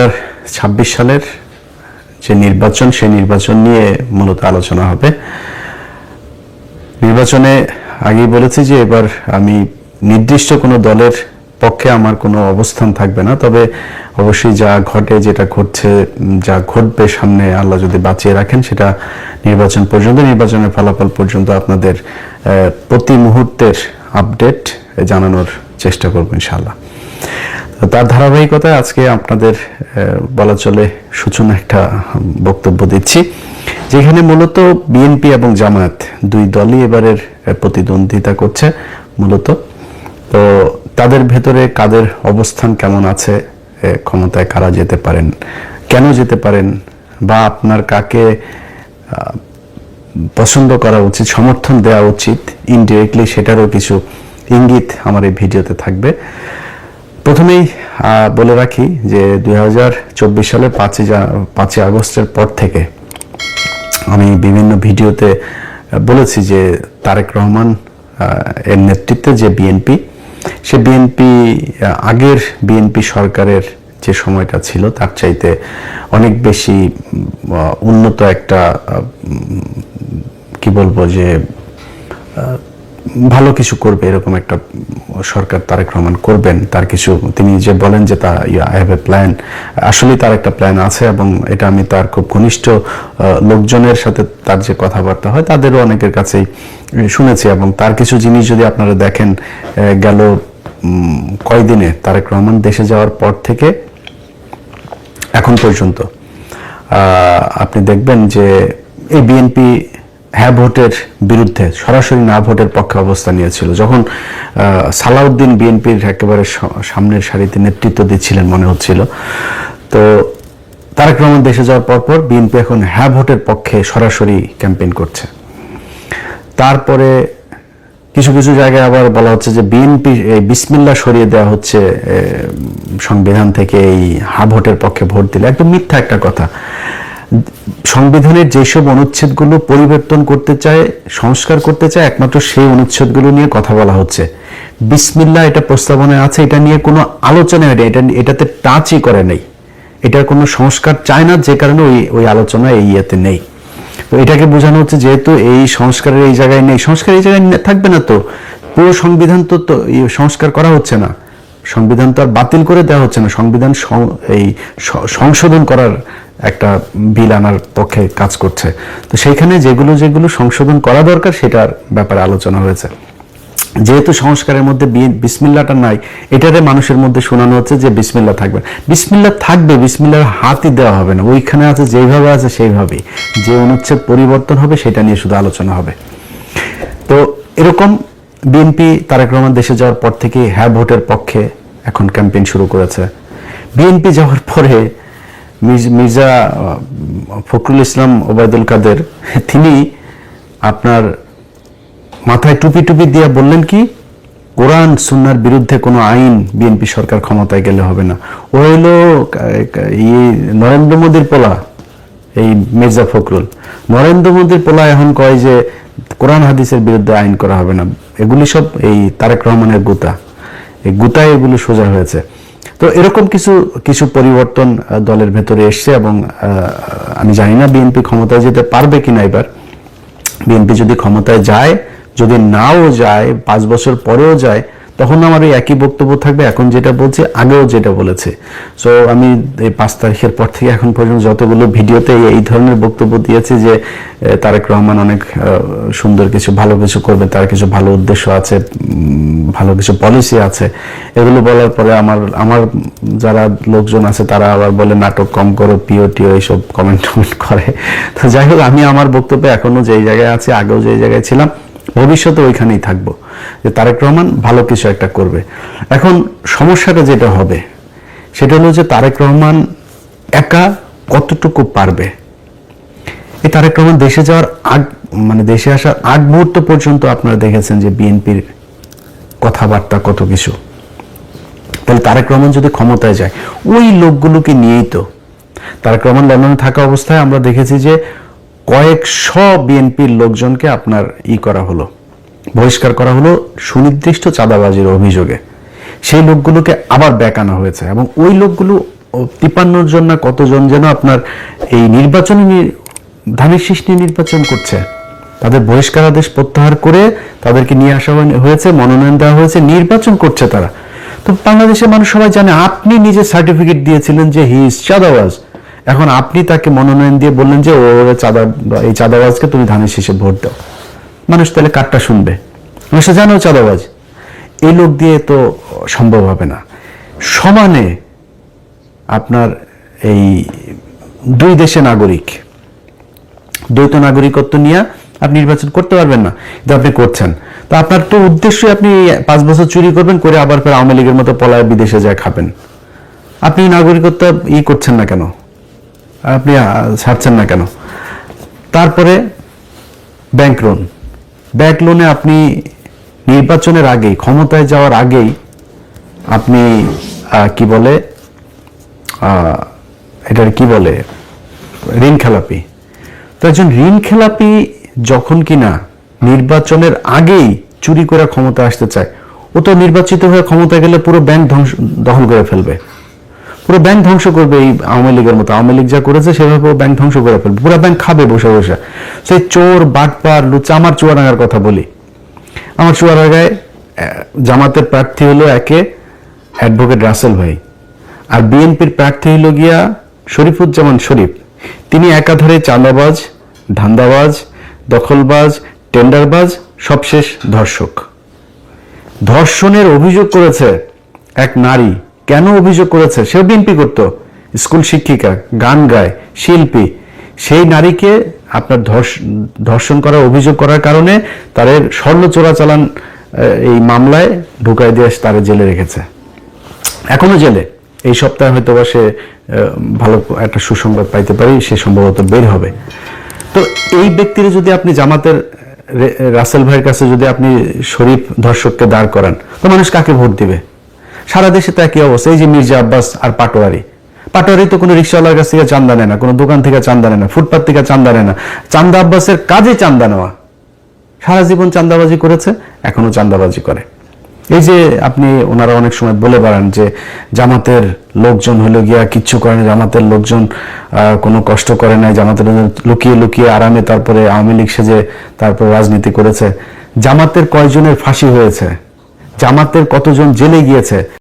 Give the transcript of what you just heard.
2026 সালের যে নির্বাচন, সেই নির্বাচন নিয়ে মূলত আলোচনা হবে। নির্বাচনে আগেই বলেছি যে এবার আমি নির্দিষ্ট কোনো দলের পক্ষে আমার কোনো অবস্থান থাকবে না, তবে অবশ্যই যা ঘটে, যেটা ঘটছে, যা ঘটবে সামনে আল্লাহ যদি বাঁচিয়ে রাখেন, সেটা নির্বাচন পর্যন্ত, নির্বাচনের ফলাফল পর্যন্ত আপনাদের প্রতি মুহূর্তের আপডেট জানানোর চেষ্টা করব ইনশাআল্লাহ। তার ধারাবাহিকতায় আজকে আপনাদের বলা চলে সূচনা একটা বক্তব্য দিচ্ছি, যেখানে মূলত বিএনপি এবং জামায়াত দুই দলই এবারের প্রতিদ্বন্দ্বিতা করছে মূলত। তো তাদের ভেতরে কাদের অবস্থান কেমন আছে, ক্ষমতায় কারা যেতে পারেন, কেন যেতে পারেন, বা আপনার কাকে পছন্দ করা উচিত, সমর্থন দেওয়া উচিত ইনডিরেক্টলি, সেটারও কিছু ইঙ্গিত আমার এই ভিডিওতে থাকবে। প্রথমেই বলে রাখি যে 2024 সালের 5ই আগস্টের পর থেকে আমি বিভিন্ন ভিডিওতে বলেছি যে তারেক রহমান এর নেতৃত্বে যে বিএনপি, সে বিএনপি আগের বিএনপি সরকারের যে সময়টা ছিল তার চাইতে অনেক বেশি উন্নত একটা, কি বলবো, যে ভালো কিছু করবে এরকম একটা সরকার তারেক রহমান করবেন। তার কিছু, তিনি যে বলেন যে তা আই হ্যাভ এ প্ল্যান, আসলে তার একটা প্ল্যান আছে, এবং এটা আমি তার খুব ঘনিষ্ঠ লোকজনের সাথে তার যে কথাবার্তা হয় তাদেরও অনেকের কাছেই শুনেছি। এবং তার কিছু জিনিস যদি আপনারা দেখেন, গেল কয়দিনে তারেক রহমান দেশে যাওয়ার পর থেকে এখন পর্যন্ত আপনি দেখবেন যে এই বিএনপি হ্যাঁ ভোটের বিরুদ্ধে, সরাসরি না ভোটের পক্ষে অবস্থান নিয়েছিল। যখন সালাউদ্দিন বিএনপির একেবারে সামনের সারিতে নেতৃত্ব দিচ্ছিলেন মনে হচ্ছিল, তো তারেক রহমান দেশে যাওয়ার পর বিএনপি এখন হ্যাঁ ভোটের পক্ষে সরাসরি ক্যাম্পেইন করছে। তারপরে কিছু কিছু জায়গায় আবার বলা হচ্ছে যে বিএনপি বিসমিল্লাহ সরিয়ে দেওয়া হচ্ছে সংবিধান থেকে, এই হ্যাঁ ভোটের পক্ষে ভোট দিলে। একদম মিথ্যা একটা কথা। সংবিধানের যেসব অনুচ্ছেদগুলো পরিবর্তন করতে চায়, সংস্কার করতে চায়, একমাত্র সেই অনুচ্ছেদগুলো নিয়ে কথা বলা হচ্ছে। বিসমিল্লাহ এটা প্রস্তাবনায় আছে, এটা নিয়ে কোনো আলোচনা হয়, এটাতে টাচই করে নেই, এটার কোনো সংস্কার চায় না, যে কারণে ওই আলোচনা এই ইয়েতে নেই। তো এটাকে বোঝানো হচ্ছে যেহেতু এই সংস্কারের এই জায়গায় নেই, সংস্কার এই জায়গায় থাকবে না, তো পুরো সংবিধান তো সংস্কার করা হচ্ছে না, সংবিধান তো আর বাতিল করে দেওয়া হচ্ছে না, সংবিধান এই সংশোধন করার একটা বিল আনার পক্ষে কাজ করছে। তো সেইখানে যেগুলো যেগুলো সংশোধন করা দরকার সেটার ব্যাপারে আলোচনা হয়েছে। যেহেতু সংস্কারের মধ্যে বিসমিল্লাহটা নাই, এটারে মানুষের মধ্যে শোনানো হচ্ছে যে বিসমিল্লাহ থাকবে। বিসমিল্লাহ থাকবে, বিসমিল্লাহর হাতই দেওয়া হবে না, ওইখানে আছে যেভাবে আছে সেইভাবেই, যে অনুচ্ছেদ পরিবর্তন হবে সেটা নিয়ে শুধু আলোচনা হবে। তো এরকম বিএনপি তারেক রহমান দেশে যাওয়ার পর থেকে হ্যাঁ ভোটের পক্ষে এখন ক্যাম্পেইন শুরু করেছে। বিএনপি যাওয়ার পরে মির্জা ফখরুল ইসলাম ওবায়দুল কাদের, তিনি আপনার মাথায় টুপি টুপি দিয়ে বললেন কি, কোরআন সুন্নাহর বিরুদ্ধে কোনো আইন বিএনপি সরকার ক্ষমতায় গেলে হবে না। ও হইল নরেন্দ্র মোদীর পোলা, এই মির্জা ফখরুল নরেন্দ্র মোদীর পোলা, এখন কয় যে কোরআন হাদিসের বিরুদ্ধে আইন করা হবে না। এগুলি সব এই তারেক রহমানের গুতা, এই গুতায় এগুলো সোজা হয়েছে। তো এরকম কিছু কিছু পরিবর্তন দলের ভেতরে এসছে, এবং আমি জানি না বিএনপি ক্ষমতায় যেতে পারবে কিনা। এবার বিএনপি যদি ক্ষমতায় যায়, যদি নাও যায়, 5 বছর পরেও যায়, তখন আমার ওই একই বক্তব্য থাকবে, এখন যেটা বলছি আগেও যেটা বলেছে। সো আমি এই 5 তারিখের পর থেকে এখন পর্যন্ত যতগুলো ভিডিওতে এই ধরনের বক্তব্য দিয়েছি যে তারেক রহমান অনেক সুন্দর কিছু, ভালো কিছু করবে, তার কিছু ভালো উদ্দেশ্য আছে, ভালো কিছু পলিসি আছে, এগুলো বলার পরে আমার যারা লোকজন আছে তারা আবার বলে নাটক কম করো, পিওটিও এইসব কমেন্ট করে। তো যাই হোক, আমি আমার বক্তব্যে এখনো যেই জায়গায় আছি, আগেও যেই জায়গায় ছিলাম, ভবিষ্যতে ওইখানেই থাকবো, যে তারেক রহমান ভালো কিছু একটা করবে। এখন সমস্যাটা যেটা হবে সেটা হলো যে তারেক রহমান একা কতটুকু পারবে। এই তারেক রহমান দেশে যাওয়ার দেশে আসার আগ মুহূর্ত পর্যন্ত আপনারা দেখেছেন যে বিএনপির কথাবার্তা কত কিছু। তাহলে তারেক রহমান যদি ক্ষমতায় যায়, ওই লোকগুলোকে নিয়েই তো তারেক রহমান লন্ডনে থাকা অবস্থায় আমরা দেখেছি যে কয়েকশো বিএনপির লোকজনকে আপনার করা হলো, বহিষ্কার করা হলো সুনির্দিষ্ট চাঁদাবাজির অভিযোগে। সেই লোকগুলোকে আবার ব্যাক আনা হয়েছে, এবং ওই লোকগুলো 53 জন না কতজন যেন আপনার এই নির্বাচনী ধানের শীষ নিয়ে নির্বাচন করছে, তাদের বহিষ্কারাদেশ প্রত্যাহার করে তাদেরকে নিয়ে আসা হয়েছে, মনোনয়ন দেওয়া হয়েছে, নির্বাচন করছে তারা। তো বাংলাদেশের মানুষ সবাই জানে আপনি নিজে সার্টিফিকেট দিয়েছিলেন যে হি ইজ চাঁদাবাজ, এখন আপনি তাকে মনোনয়ন দিয়ে বললেন যে এই চাঁদাবাজকে তুমি ধানের শীষে ভোট দাও। মানুষ তাহলে কারটা শুনবে? মানুষ জানো চাঁদাবাজ। এই লোক দিয়ে তো সম্ভব হবে না। সমানে আপনার এই দুই দেশে নাগরিক, দ্বৈত নাগরিকত্ব নিয়ে আপনি নির্বাচন করতে পারবেন না, কিন্তু আপনি করছেন। তো আপনার তো উদ্দেশ্যই আপনি 5 বছর চুরি করবেন, করে আবার ফের আওয়ামী লীগের মতো পলায় বিদেশে যায় খাবেন। আপনি নাগরিকত্ব করছেন না কেন? আপনি ছাড়ছেন না কেন? তারপরে ব্যাংক লোনে আপনি নির্বাচনের আগেই, ক্ষমতায় যাওয়ার আগেই আপনি কি বলে এটার কি বলে ঋণ খেলাপি। তো একজন ঋণ খেলাপি যখন কিনা নির্বাচনের আগেই চুরি করে ক্ষমতা আসতে চায়, ও তো নির্বাচিত হয়ে ক্ষমতা গেলে পুরো ব্যাংক দখল করে ফেলবে, পুরো ব্যাংক ধ্বংস করবে। এই আওয়ামী লীগের মতো, আওয়ামী লীগ যা করেছে সেভাবে ব্যাংক ধ্বংস করে ফেলবে, পুরো ব্যাংক খাবে বসে বসে। সেই চোর বাটপার লুচা। আমার চুয়াডাঙ্গার কথা বলি, আমার চুয়াডাঙ্গায় জামাতের প্রার্থী হলো একে অ্যাডভোকেট রাসেল ভাই, আর বিএনপির প্রার্থী হলো গিয়া শরীফুজ্জামান শরীফ। তিনি একাধারে চাঁদাবাজ, ধান্দাবাজ, দখলবাজ, টেন্ডারবাজ, সবশেষ ধর্ষক। ধর্ষণের অভিযোগ করেছে এক নারী। কেন অভিযোগ করেছে? সেও বিএনপি করতো, স্কুল শিক্ষিকা, গান গায়, শিল্পী। সেই নারীকে আপনার ধর্ষণ করার অভিযোগ করার কারণে তাদের স্বর্ণ চোরাচালান এই মামলায় ঢুকাই দিয়ে তারা জেলে রেখেছে, এখনো জেলে। এই সপ্তাহে হয়তো বা সে ভালো একটা সুসংবাদ পাইতে পারি, সে সম্ভবত বের হবে। তো এই ব্যক্তির যদি আপনি জামাতের রাসেল ভাইয়ের কাছে যদি আপনি শরীফ ধর্ষককে দাঁড় করান, তো মানুষ কাকে ভোট দিবে? সারা দেশে তো একই অবস্থা। এই যে মির্জা আব্বাস আর পাটোয়ারি তো কোনো রিক্সাওয়ালার কাছ থেকে চান্দা নেয় না, কোনো দোকান থেকে চান্দা নেয় না, ফুটপাত থেকে চান্দা নেয় না। চান্দা আব্বাসের কাজে চান্দা নেওয়া। সারা জীবন চান্দাবাজি করেছে, এখনো চান্দাবাজি করে। এই যে আপনি ওনারা অনেক সময় বলে বেড়ান যে জামাতের লোকজন হলো গিয়া কিচ্ছু করে না, জামাতের লোকজন কোনো কষ্ট করে নাই, জামাতের লুকিয়ে লুকিয়ে আরামে তারপরে আওয়ামী লীগ সেজে তারপর রাজনীতি করেছে। জামাতের কয়জনের ফাঁসি হয়েছে? জামাতের কতজন জেলে গিয়েছে?